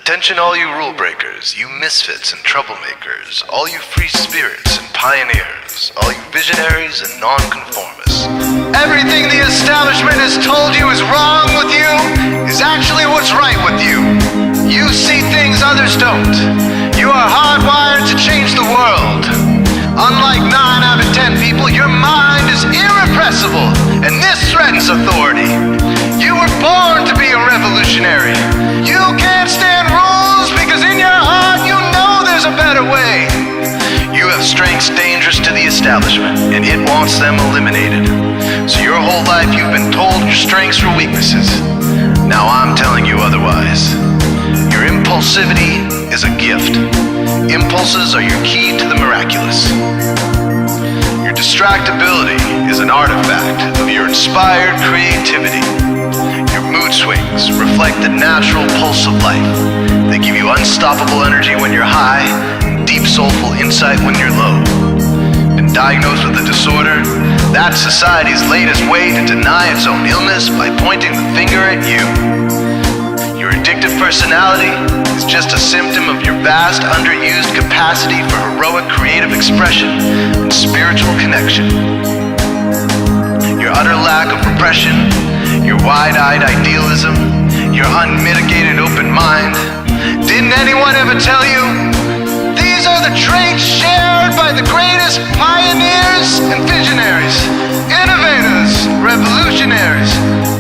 Attention all you rule breakers, you misfits and troublemakers, all you free spirits and pioneers, all you visionaries and nonconformists. Everything the establishment has told you is wrong with you is actually what's right with you. You see things others don't. You are hardwired to change the world. Unlike 9 out of 10 people, your mind is irrepressible, and this threatens authority. You were born to be a revolutionary. You can't stand rules because in your heart you know there's a better way. You have strengths dangerous to the establishment, and it wants them eliminated. So your whole life you've been told your strengths were weaknesses. Now I'm telling you otherwise. Your impulsivity is a gift. Impulses are your key to the miraculous. Your distractibility is an artifact of your inspired creativity. Your mood swings reflect the natural pulse of life. They give you unstoppable energy when you're high, and deep soulful insight when you're low. Been diagnosed with a disorder? That's society's latest way to deny its own illness by pointing the finger at you. Your addictive personality is just a symptom of your vast, underused capacity for heroic creative expression and spiritual connection. Your utter lack of repression, your wide-eyed idealism, your unmitigated open mind. Didn't anyone ever tell you? These are the traits shared by the greatest pioneers and visionaries, innovators, revolutionaries,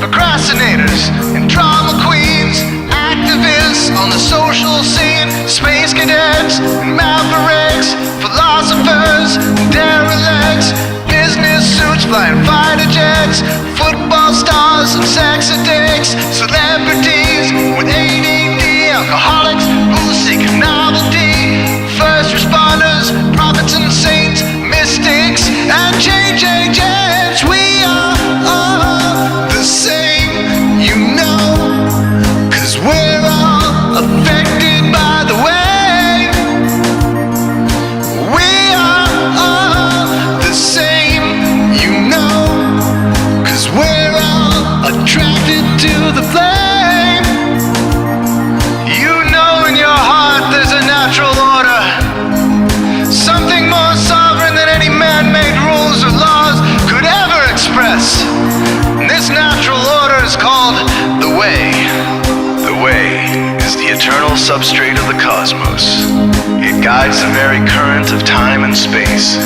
procrastinators, and drama queens, activists on the social scene, space cadets, and mavericks, philosophers, derelicts, business suits, flying fighter jets, football stars and sex addicts, celebrities with ADD, alcoholics who seek novelty, first responders, prophets and saints, mystics, and change agents. We are all the same, you know, 'cause we're all affected by the way. We are all the same, you know, 'cause we're all attracted to the flame. You know in your heart there's a natural order, something more sovereign than any man-made rules or laws could ever express. And this natural order is called the way. The way is the eternal substrate of the cosmos. It guides the very current of time and space.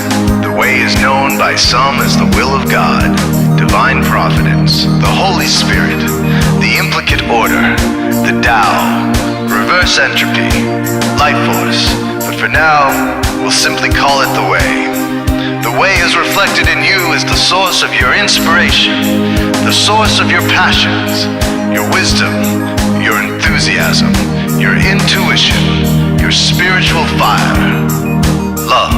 The way is known by some as the will of God, divine providence, the Holy Spirit, the implicate order, the Tao, reverse entropy, life force. But for now, we'll simply call it the way. The way is reflected in you as the source of your inspiration, the source of your passions, your wisdom, your enthusiasm, your intuition, your spiritual fire, love.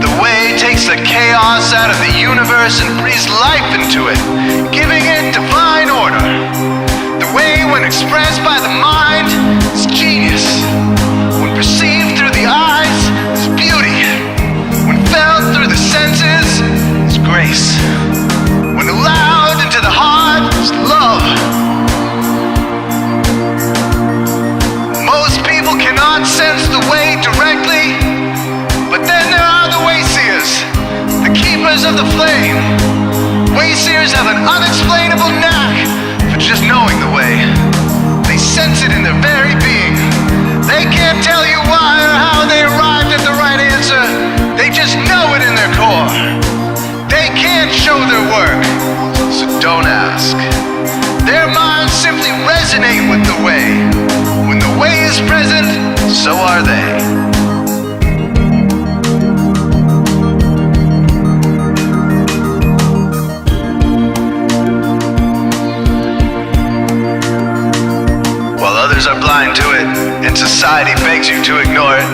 The way takes the chaos out of the universe and breathes life into it, giving it divine order. The way, when expressed by the mind, is genius. When perceived through the eyes, is beauty. When felt through the senses, is grace. When allowed into the heart, is love. Most people cannot sense the way directly, but then there are the Wayseers, the keepers of the flame. Wayseers have an unexplainable knack for just knowing the way. They sense it in their very being. They can't tell you why or how they arrived at the right answer. They just know it in their core. They can't show their work, so don't ask. Their minds simply resonate with the way. When the way is present, so are they. Are blind to it, and society begs you to ignore it.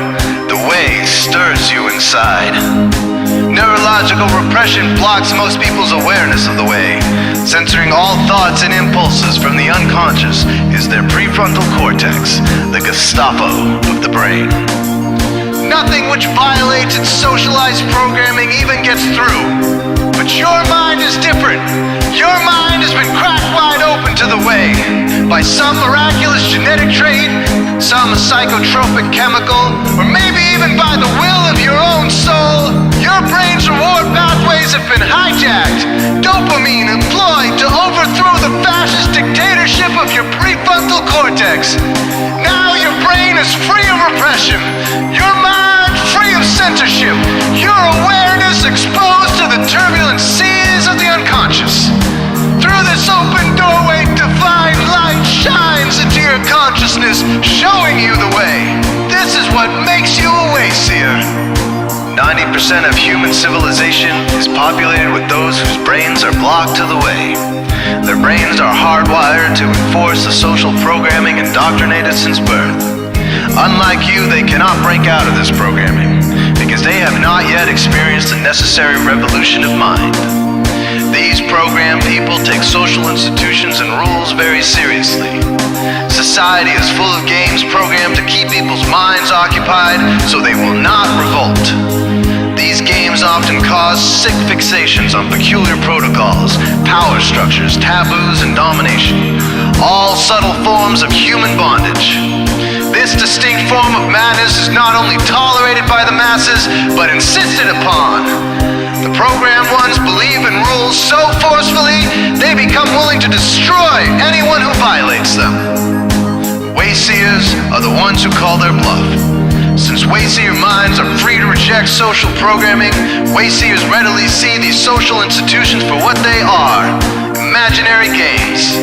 The way stirs you inside. Neurological repression blocks most people's awareness of the way. Censoring all thoughts and impulses from the unconscious is their prefrontal cortex, the Gestapo of the brain. Nothing which violates its socialized programming even gets through. But your mind is different. Your mind has been cracked wide open to the way. by some miraculous genetic trait, some psychotropic chemical, or maybe even by the will of your own soul, your brain's reward pathways have been hijacked, dopamine employed to overthrow the fascist dictatorship of your prefrontal cortex. Now your brain is free of repression, your mind free of censorship, your awareness exposed to the turbulent seas of the unconscious. Through this open doorway, divine light shines into your consciousness, showing you the way. This is what makes you a Wayseer. 90% of human civilization is populated with those whose brains are blocked to the way. Their brains are hardwired to enforce the social programming indoctrinated since birth. Unlike you, they cannot break out of this programming, because they have not yet experienced the necessary revolution of mind. These programmed people take social institutions and rules very seriously. Society is full of games programmed to keep people's minds occupied so they will not revolt. These games often cause sick fixations on peculiar protocols, power structures, taboos, and domination, all subtle forms of human bondage. This distinct form of madness is not only tolerated by the masses, but insisted upon. The programmed ones believe in rules so forcefully, they become willing to destroy anyone who violates them. Wayseers are the ones who call their bluff. Since Wayseer minds are free to reject social programming, Wayseers readily see these social institutions for what they are, imaginary games.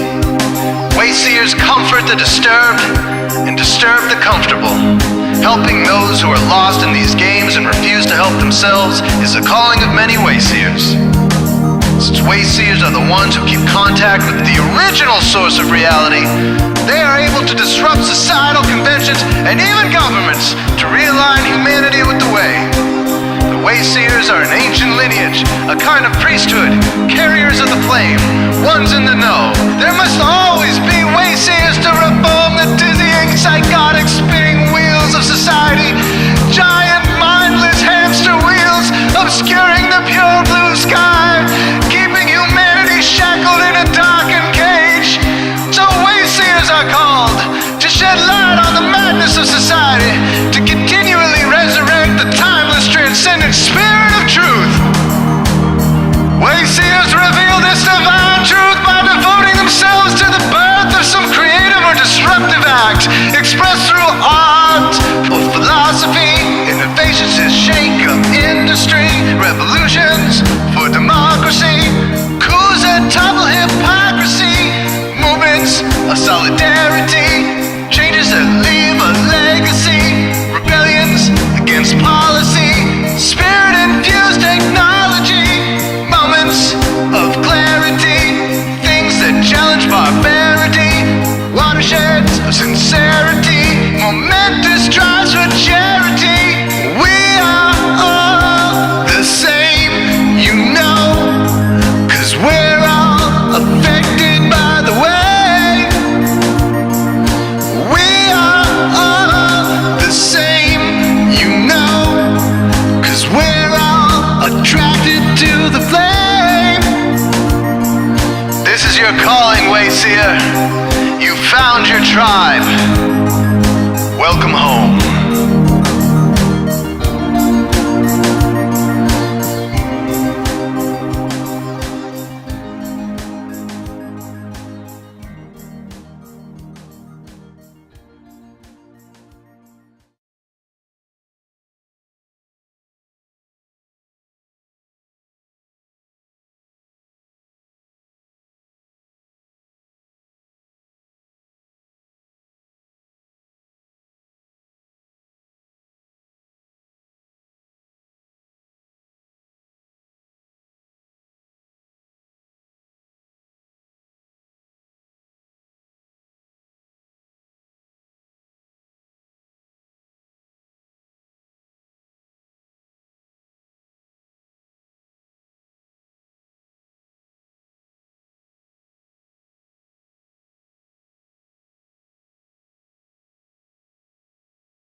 Wayseers comfort the disturbed and disturb the comfortable. Helping those who are lost in these games and refuse to help themselves is the calling of many Wayseers. Since Wayseers are the ones who keep contact with the original source of reality, they are able to disrupt societal conventions and even governments to realign humanity with the way. The Wayseers are an ancient lineage, a kind of priesthood, carriers of the flame, ones in the know. There must always be Wayseers to reform the dizzying, psychotic, spinning wheels of society, giant, mindless hamster wheels obscuring the pure blue sky, keeping humanity shackled in a darkened cage. So Wayseers are called to shed light on the madness of society, to continually resurrect the timeless, transcendent spirit of truth. Wayseers reveal this divine truth by devoting themselves to the birth of some creative or disruptive act, expressed through art or philosophy. Innovations that shake up industry, revolutions for democracy, coups that topple hypocrisy, movements of solidarity, changes that leave a legacy, rebellions against policy, spirit-infused technology, moments of clarity, things that challenge barbarity, watersheds of sincerity, momentous drives for charity. We are all the same, you know, 'cause we're all affected by the way. We are all the same, you know, 'cause we're all attracted to the flame. This is your calling, Wayseer. You found your tribe. Welcome home.